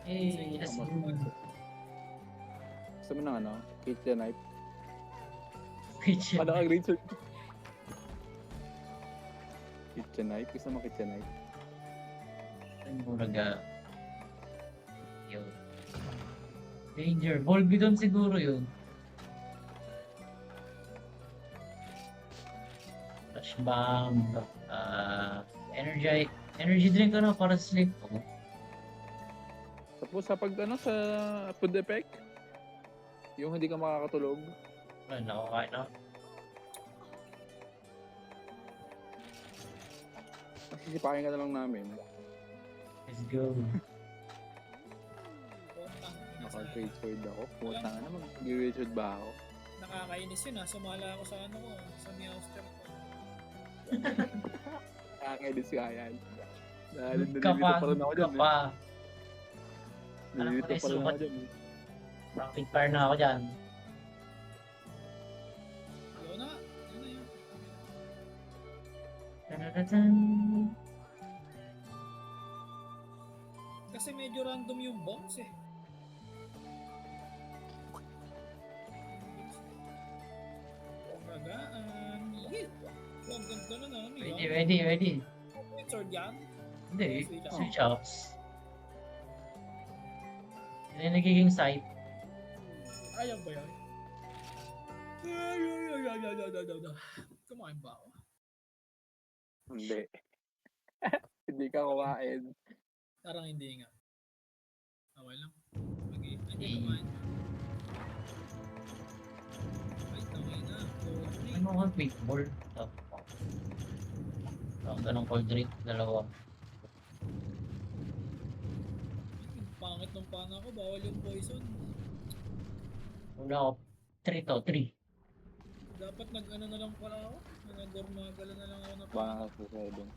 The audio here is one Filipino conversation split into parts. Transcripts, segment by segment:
Eh, as Tama. in, Gusto mo ng ano? Kitchen knife? kitchen. Paano ka grade sword? Kitchen knife? Gusto mo kitchen knife? Muraga. Yun. Danger. Volbidon siguro yun. Flash bomb. Energy drink ano para sa sleep ko. Tapos sa pag ano sa food effect, yung hindi ka makakatulog, Ano, nakakain na. masisipakin ka na lang namin. Let's go. Putang ina sa Naka-grade sword ako. Puta nga na, mag-grade sword ba ako? nakakainis yun ha. Sumala ako sa ano ko, sa Meowster ko. Nakakainis nga yan. Dahil Good ka nalilito pa, pa rin ako good ka dyan. pa. Nalilito Alam ko na pa rin yung ako dyan. Rapid fire na ako dyan. Yun na, yun na yun. Tadadatan. Kasi medyo random yung bombs eh. Pagagaan. Hit! Ang ganda na namin. Ready. Sword yan? Hindi, Switch up. switch ups. Yan yung nagiging site. Ayaw ba yan? Kumain ba ako? Hindi. Hindi ka kumain. Parang hindi nga. Okay lang. Hindi kumain. Okay na. Ano ka, quick ball? Ganong cold drink, dalawa. Pangit ng pana ko. Bawal yung poison. Wala ako. 3 to, 3. Dapat nag-ano na lang pala ako. Nag-dormagala na lang ako na Baka pana. ka sa 7.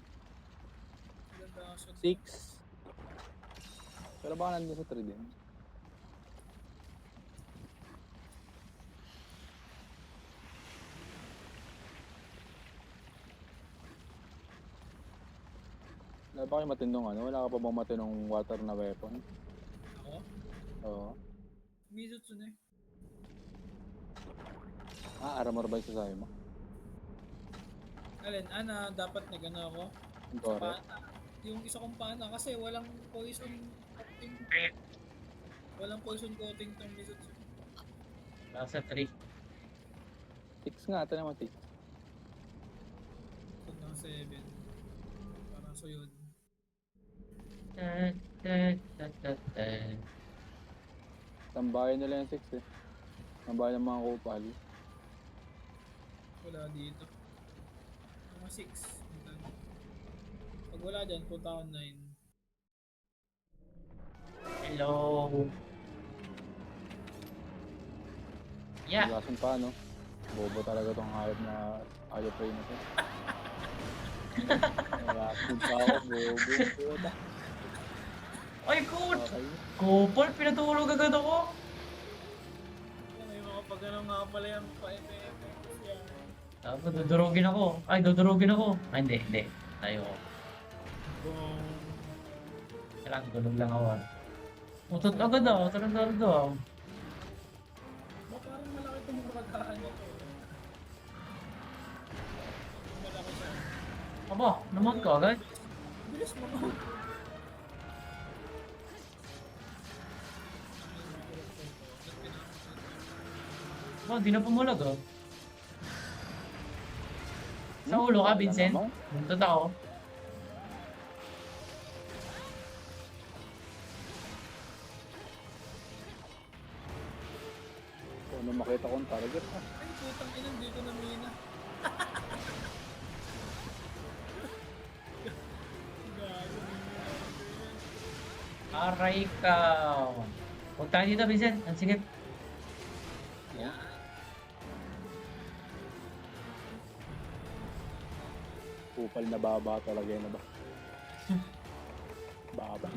Ganda ako sa 6. Pero baka nandun sa 3 din. Wala ba kayo matindong ano? Wala ka pa bang matinong water na weapon? Ako? Oo. Mizutsu na eh. Armor ba yung sasabi mo? Alin, dapat nag-ano ako? Ang tore. Pana. Yung isa kong pana kasi walang poison coating. Walang poison coating tong Mizutsu. Nasa 3. 6 nga, ito naman 6. Ito ng 7. Parang so yun. Tambayan nila yung 6 eh. Tambayan ng mga kupal. Wala dito. Mga 6. Pag wala dyan, punta ako 9. Hello. Yeah. Lason pa no? Bobo talaga tong hayop na ayaw pray na to. Lason pa ako, bobo. Puta. Ay, good. Okay. Kupol, pinatulog agad ako. May mga pag-ano nga pala yung pa-FF. Yan. Tapos dudurugin ako. Ay, dudurugin ako. Ay, hindi. Tayo ako. Boom. Kailangan tulog lang ako. Utot agad ako. Tarantado ako. Parang malaki itong magkakaan nito. Malaki siya. Aba, naman ko agad. Bilis mo mo. Aba, di na pumulag oh. Sa ulo ka, Vincent? Buntot ako. Kung ano makita kong target ha. Ay, putang ina, hindi ko na mina. Gago, Aray ka. Huwag tayo dito, Vincent. Ang sigit. yan. Kupal na baba talaga yun na ba? Baba.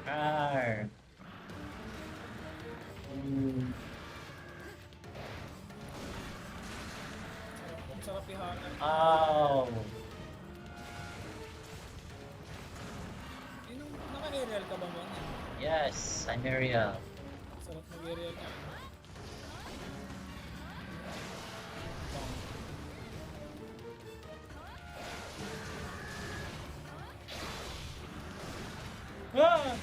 Car. Ang sarap ihanan. Ow. Ariel ka ba man? Yes, I'm Ariel. Sarap mag-Ariel ka. Ah!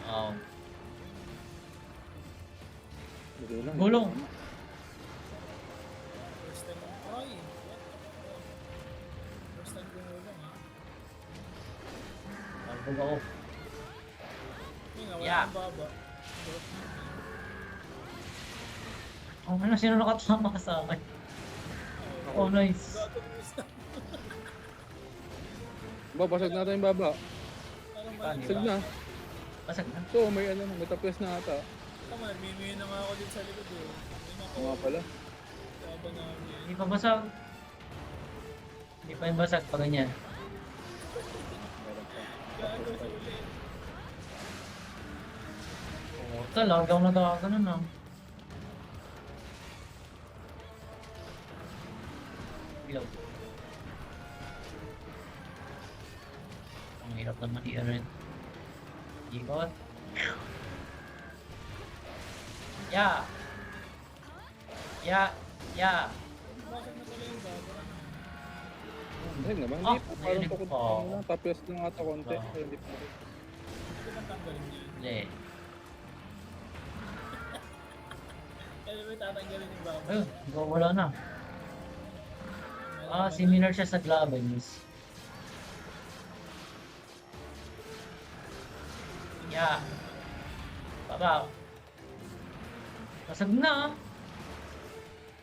Oh, Hindi lang. Gulong. First time ang try. First time gumulong ha. talbog ako. Yun nga, wala Yeah. kang baba. Oh, ano, sino nakatama ka sa akin? Oh, nice. Gato mo isa. Babasag natin yung baba. Parang Paano mali. Basag na. Basag na. So, may ano, may tapos na ata. Tama, nagmimihin na nga ako din sa likod eh. May mga Oo nga pala. laban namin. Hindi pa basag. Hindi pa yung basag pa ganyan. Meron pa. Gago sa uli. Oh, talaga ako nagkakaganun ah. Ilaw. Ang hirap naman i-rin. Ikot. Ya! Ya! Ya! Bakit na tuloy yung baba? Hindi naman, Ah, hindi pa. Parang narinig tukod ko. pa lang. Tapos lang ata konti. Ah. Kaya hindi pa. Hindi bang tanggalin niya? Hindi. Kaya ba tatanggalin yung baba? Ayun, wala na. Ah, similar siya sa Glavens. Ya! Baba! Basag na ah!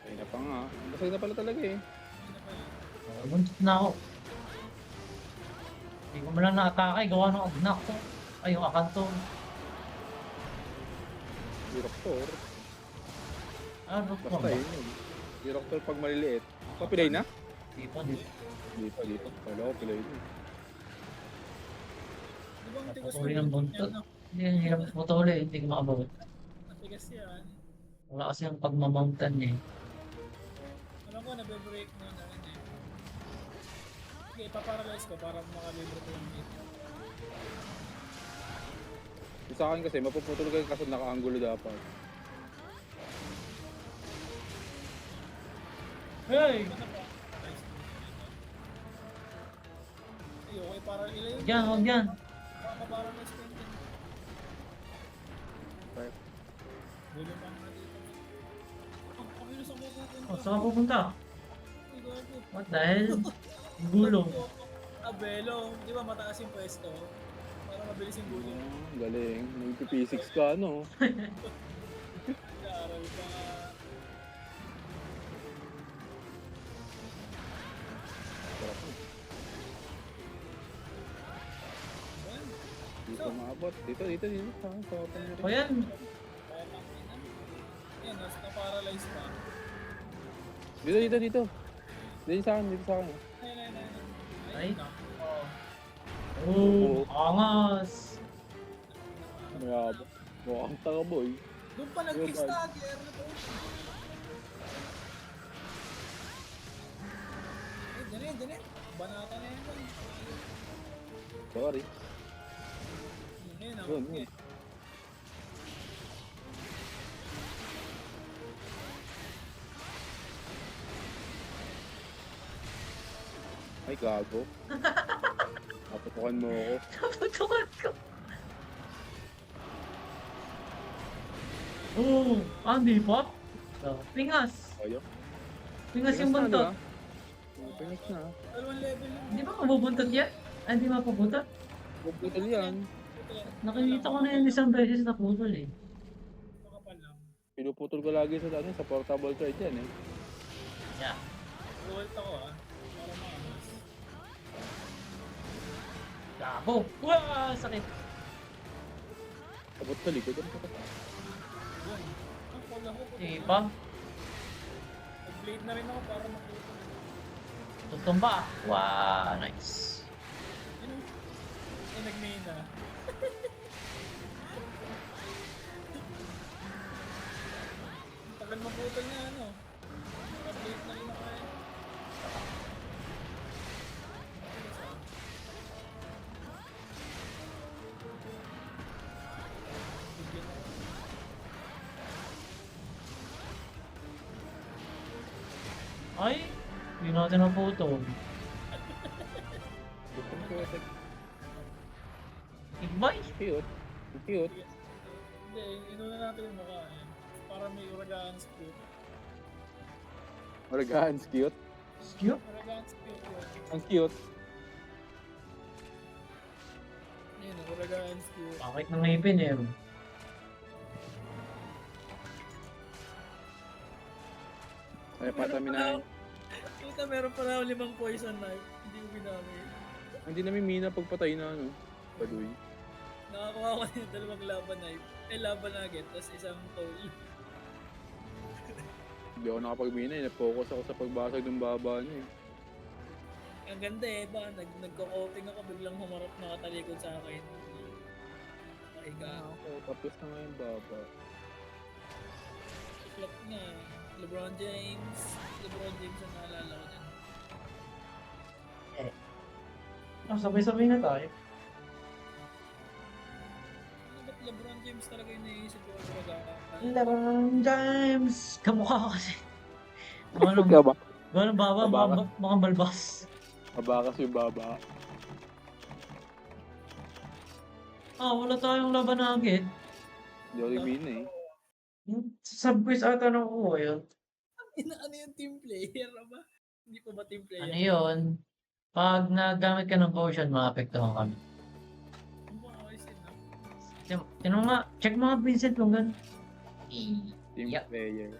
Ay na pa nga. Basag na pala talaga eh. Ano pa yun? Oh, buntot na ako. Hindi ko malang na-atake. Gawa ng agnak ko. Ay, yung akanto. Director. Ah, rook mo Basta ba? yun yun. Director pag maliliit. Papilay na? Di pa, di. Dito. Wala ko pilay na. Di ba ang tigas Napatuloy na ng yun? buntot. Yan, no? Hindi, ang hirap putuli. Hindi ko makabawit. Natigas yan. Wala kasi yung pagmamountain niya eh. Alam ko, nabe-break na yun. Ano eh. Sige, ipaparalyze ko para makalibre ko yung dito. Yung sa akin kasi, mapuputol kayo kasi naka-angulo dapat. Hey! Ano pa? Nice. Ay, okay, para ilay yun. Yan, huwag yan. Paparalyze ko yun. Right. Gulo pa nga dito. Ang ilos ako pupunta. Oh, saan ka pupunta? Ay, gago. What the hell? Gulong. Abelo, di ba mataas yung pwesto? Para mabilis yung gulo. Galing. Nag-P6 ka, ano? Nag-aaral ka nga. Sarap na. Ayan, Dito maabot. Dito. Sa pangyari. O yan. kaya lang yun. Yan, na-paralyze pa. Dito. Dito sa akin. Ayun. Ay. na. Oh, angas. Mayabot. Mukhang tanga boy. Doon pa nag-kickstart. Ano to? Dali. Banata na yan. Sorry. Yun, Yun. Ay, gago. Naputukan mo ako. Naputukan ko. Oh, hindi pa. Pingas. Ayaw. Pingas yung buntot. Pinis na. Dalawang level yun. Hindi ba mabubuntot yan? Ay, hindi mapuputol? Puputol yan. Nakikita ko na yan isang beses na putol eh. Makapal lang. Pinuputol ko lagi sa portable thread yan eh. Yeah. Rolt ako para makamas. Gago. Wah, sakit. Abot sa likod. Ano pa? Yun. Ang pag ako. Sige pa. Nag-blade na rin ako para makita. Tutumba. Wow, nice. Yun. Ay, nag-main na. Tagal maputol niya ano. Nag-blade na rin ako eh. Ay, hindi natin na photo. Gusto mo cute. Igbay! Cute. Cute. Hindi, inuna natin yung mukha. Para may uragaan skill. Organs, cute. Cute. Uragaan skill yun. Ang cute. Yun, uragaan skill. Bakit nang ngipin eh? Ay, patami na. Puta, meron pala ako 5 poison knife. Hindi ko ginamit. Hindi namin mina pagpatay na ano. Baduy. Nakakuha ko ng 2 laban knife. Laban agad, tapos isang toll. Hindi ako nakapag-mina eh. Na-focus ako sa pagbasag ng baba niya eh. Ang ganda eh, ba? Nagko-coating ako, biglang humarap nakatalikod sa akin. Nakahiga ako. Ako, tapos na nga yung baba. Flop na. LeBron James ang naalala ko dyan. Sabay-sabay na tayo. Ano ba't LeBron James talaga yung naisip ko ang magawa? LeBron James! Kamukha ko kasi. Ano ba? Gano'ng baba, Baba. mga balbas. Mabakas yung baba. Wala tayong laban agad. Hindi ako mina eh. Sub-quiz ata na kuha yun. Ano yung team player ba? Hindi pa ba team player? Ano yun? Pag nagamit ka ng potion, maapektuhan kami. Ang mga ayos yun, ah. Tinan mo nga, check mo nga Vincent kung gano'n. Team Yeah. player.